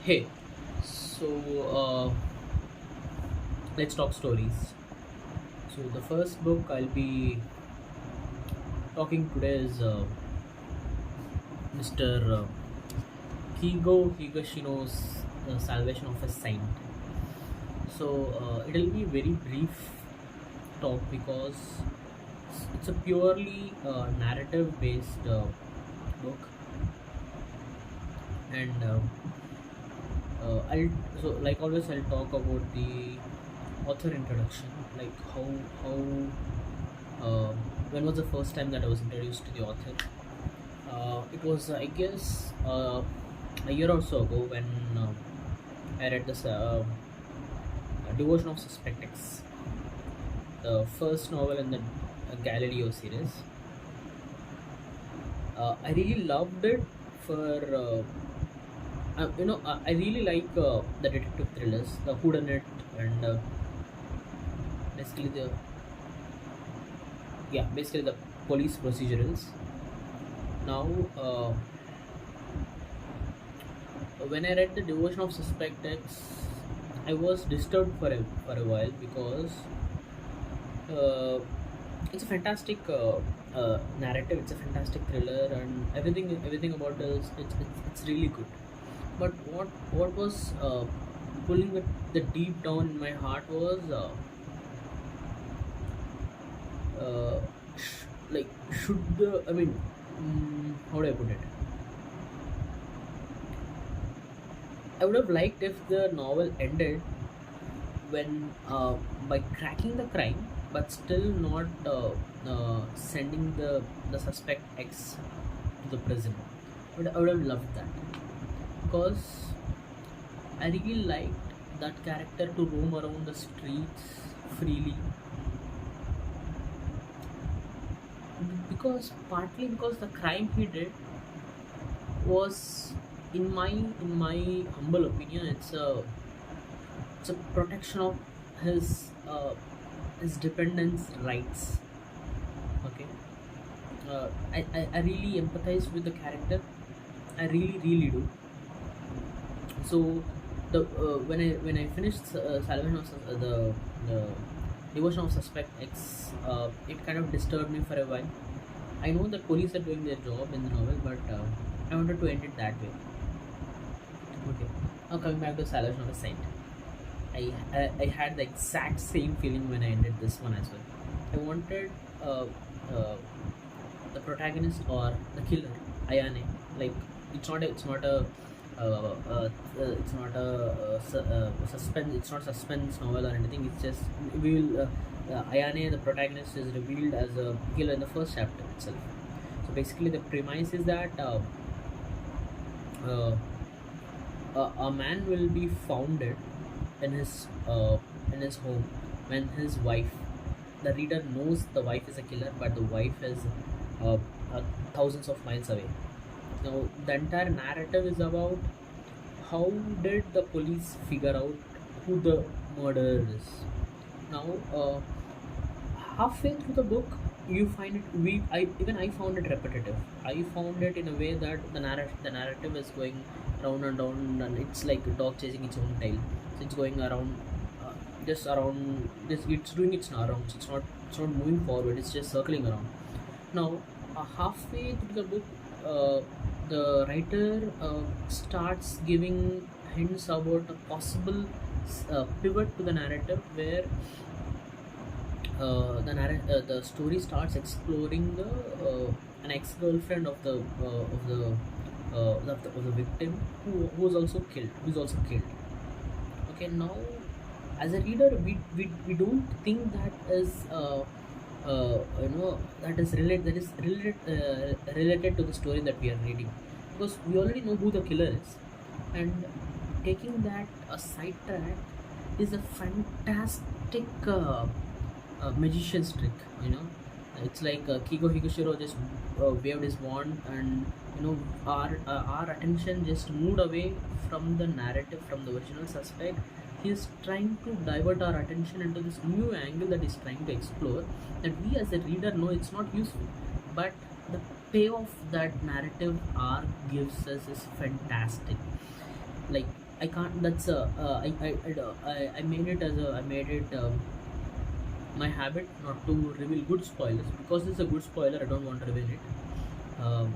Hey, so let's talk stories. So the first book I'll be talking today is Mr. Kigo Higashino's Salvation of a Saint. So it'll be very brief talk because it's a purely narrative-based book, and I'll so like always I'll talk about the author introduction, like how uh, when was the first time that I was introduced to the author. It was, I guess, a year or so ago when I read this Devotion of Suspect X, the first novel in the Galileo series. I really loved it for I really like the detective thrillers, the whodunit, and basically basically the police procedurals. Now, when I read the Devotion of Suspect X, I was disturbed for a while because uh, it's a fantastic narrative. It's a fantastic thriller, and everything about it is it's really good. But what was pulling the deep down in my heart was uh, like should the I mean how do I put it? I would have liked if the novel ended when by cracking the crime, but still not sending the suspect X to the prison. But I would have loved that because I really liked that character to roam around the streets freely, because partly because the crime he did was, in my humble opinion, it's a protection of his his dependents' rights. Okay, I really empathize with the character. I really do. So the when I finished Salvation of the Devotion of Suspect X, it kind of disturbed me for a while. I know that police are doing their job in the novel, but I wanted to end it that way. Okay. Now coming back to Salvation of a Saint, I had the exact same feeling when I ended this one as well. I wanted uh, uh, the protagonist or the killer, Ayane. Like it's not a suspense. It's not suspense novel or anything. It's just we will Ayane, the protagonist, is revealed as a killer in the first chapter itself. So basically, the premise is that uh, a man will be founded in his home when his wife, the reader knows the wife is a killer, but the wife is uh, thousands of miles away. Now the entire narrative is about how did the police figure out who the murderer is. Now halfway through the book, you find it we I even I found it repetitive. I found it in a way that the narrative is going round and round, and it's like a dog chasing its own tail. So it's going around, just around, just it's doing its rounds. It's not moving forward, it's just circling around. Now halfway through the book, the writer starts giving hints about a possible pivot to the narrative, where the story starts exploring the an ex-girlfriend of the victim, who's also killed, who's also killed. Okay, now as a reader, we don't think that is related to the story that we are reading, because we already know who the killer is, and taking that a sidetrack is a fantastic magician's trick. It's like Kigo Higashiro just waved his wand, and our attention just moved away from the narrative, from the original suspect. He's trying to divert our attention into this new angle that he's trying to explore, that we as a reader know it's not useful, but the payoff that narrative arc gives us is fantastic. Like, I can't. That's I made it as a I made it my habit not to reveal good spoilers because it's a good spoiler. I don't want to reveal it.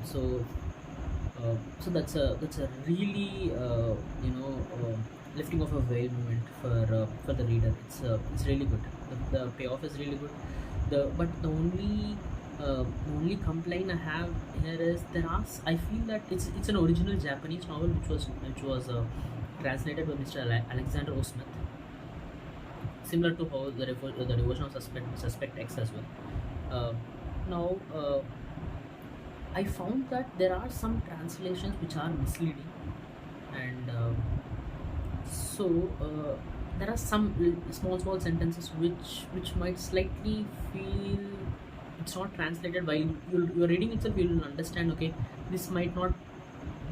So that's a really lifting of a veil moment for the reader. It's really good. The payoff is really good. The only complaint I have here is I feel that it's an original Japanese novel which was translated by Mr. Alexander O. Smith, similar to how the devotion of Suspect X as well. Now I found that there are some translations which are misleading, and so there are some small sentences which might slightly feel it's not translated. While you're reading itself, you'll understand. Okay, this might not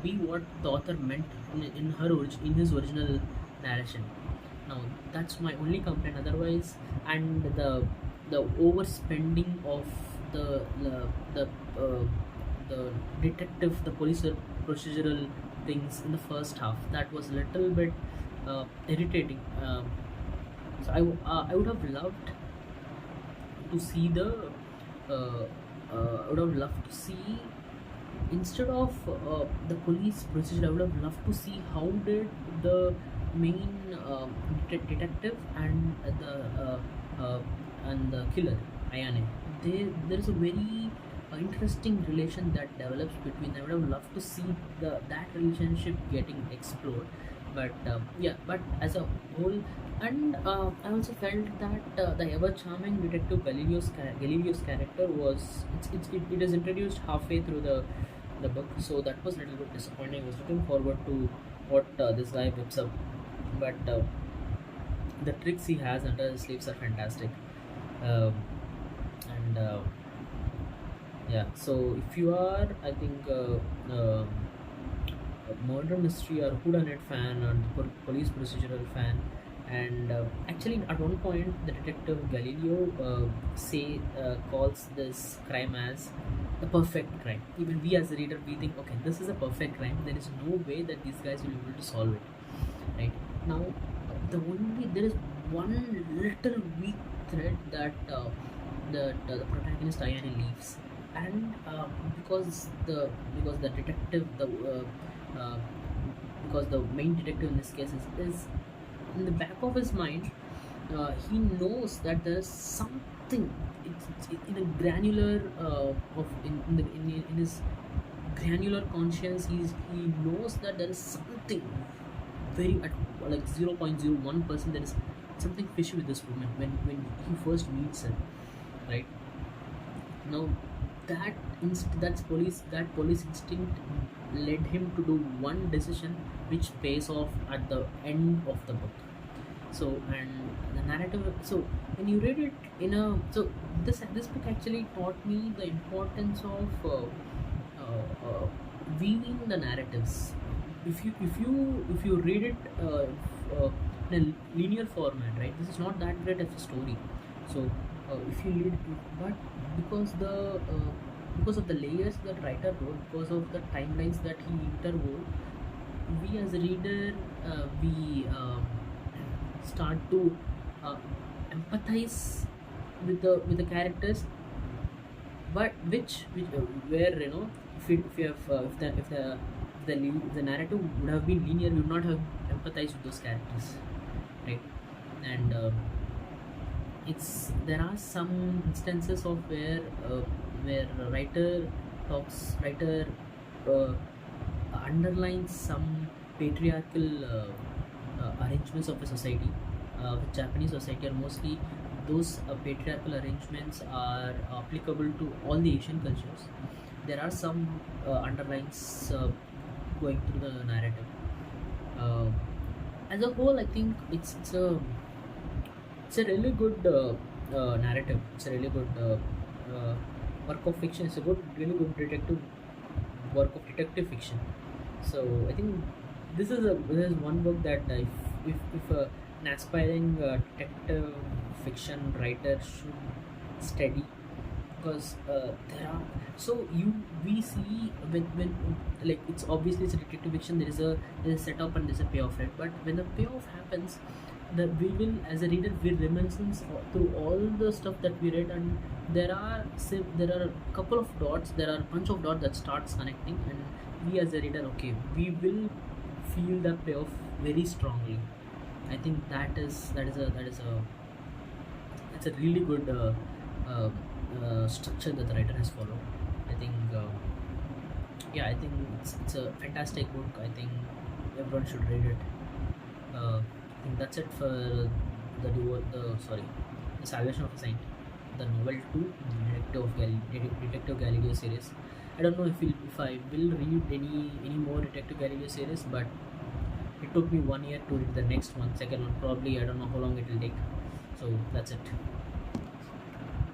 be what the author meant in his original narration. Now that's my only complaint. Otherwise, and the overspending of the the the, uh, the detective, the police procedural things in the first half, that was a little bit irritating. I would have loved to see uh, I would have loved to see, instead of the police procedure, I would have loved to see how did the main detective uh, and the killer Ayane. There is a very interesting relation that develops between them. I would have loved to see that relationship getting explored. But yeah, but as a whole, and I also felt that the ever charming detective Galileo's character it is introduced halfway through the book, so that was a little bit disappointing. I was looking forward to what this guy whips up, but the tricks he has under his sleeves are fantastic. Um, and Yeah, so if you are, I think, a murder mystery or whodunit fan or police procedural fan, and actually at one point the detective Galileo say calls this crime as the perfect crime. Even we as a reader, we think, okay, this is a perfect crime. There is no way that these guys will be able to solve it. Right now, there is one little weak thread that the protagonist Ayane leaves, and because the detective uh, because the main detective in this case is in the back of his mind, he knows that there's something. It's in a granular in his granular conscience. He knows that there is something very at like 0.01%. There is something fishy with this woman when he first meets her, right? Now that police instinct led him to do one decision which pays off at the end of the book. So, and the narrative, so when you read it in a so this book actually taught me the importance of weaving the narratives. If you read it in a linear format, right, this is not that great of a story. So if you read it, but because the because of the layers that writer wrote, because of the timelines that he interwove, we as a reader, we start to uh, empathize with the characters, but which where if the narrative would have been linear, we would not have empathized with those characters, right? And it's there are some instances of where a writer uh, underlines some patriarchal arrangements of a society. Japanese society are mostly those patriarchal arrangements are applicable to all the Asian cultures. There are some underlines going through the narrative. Uh, as a whole, I think it's a really good narrative. It's a really good work of fiction. It's a really good detective work of detective fiction. So I think this is one book that if an aspiring detective fiction writer should study, because there are, so you we see when like it's obviously it's a detective fiction, there is a setup and there's a payoff, right? But when the payoff happens, the we will as a reader will reminiscence through all the stuff that we read, and there are a couple of dots, there are a bunch of dots that starts connecting, and we as a reader, okay, we will feel the payoff very strongly. I think that is a it's a really good uh, structure that the writer has followed. I think yeah, I think it's a fantastic book. I think everyone should read it. I think that's it for the sorry, the Salvation of a Saint, the novel two, Detective Galileo series. I don't know if I will read any more Detective Galileo series, but it took me 1 year to read the next one, second one probably. I don't know how long it will take. So that's it.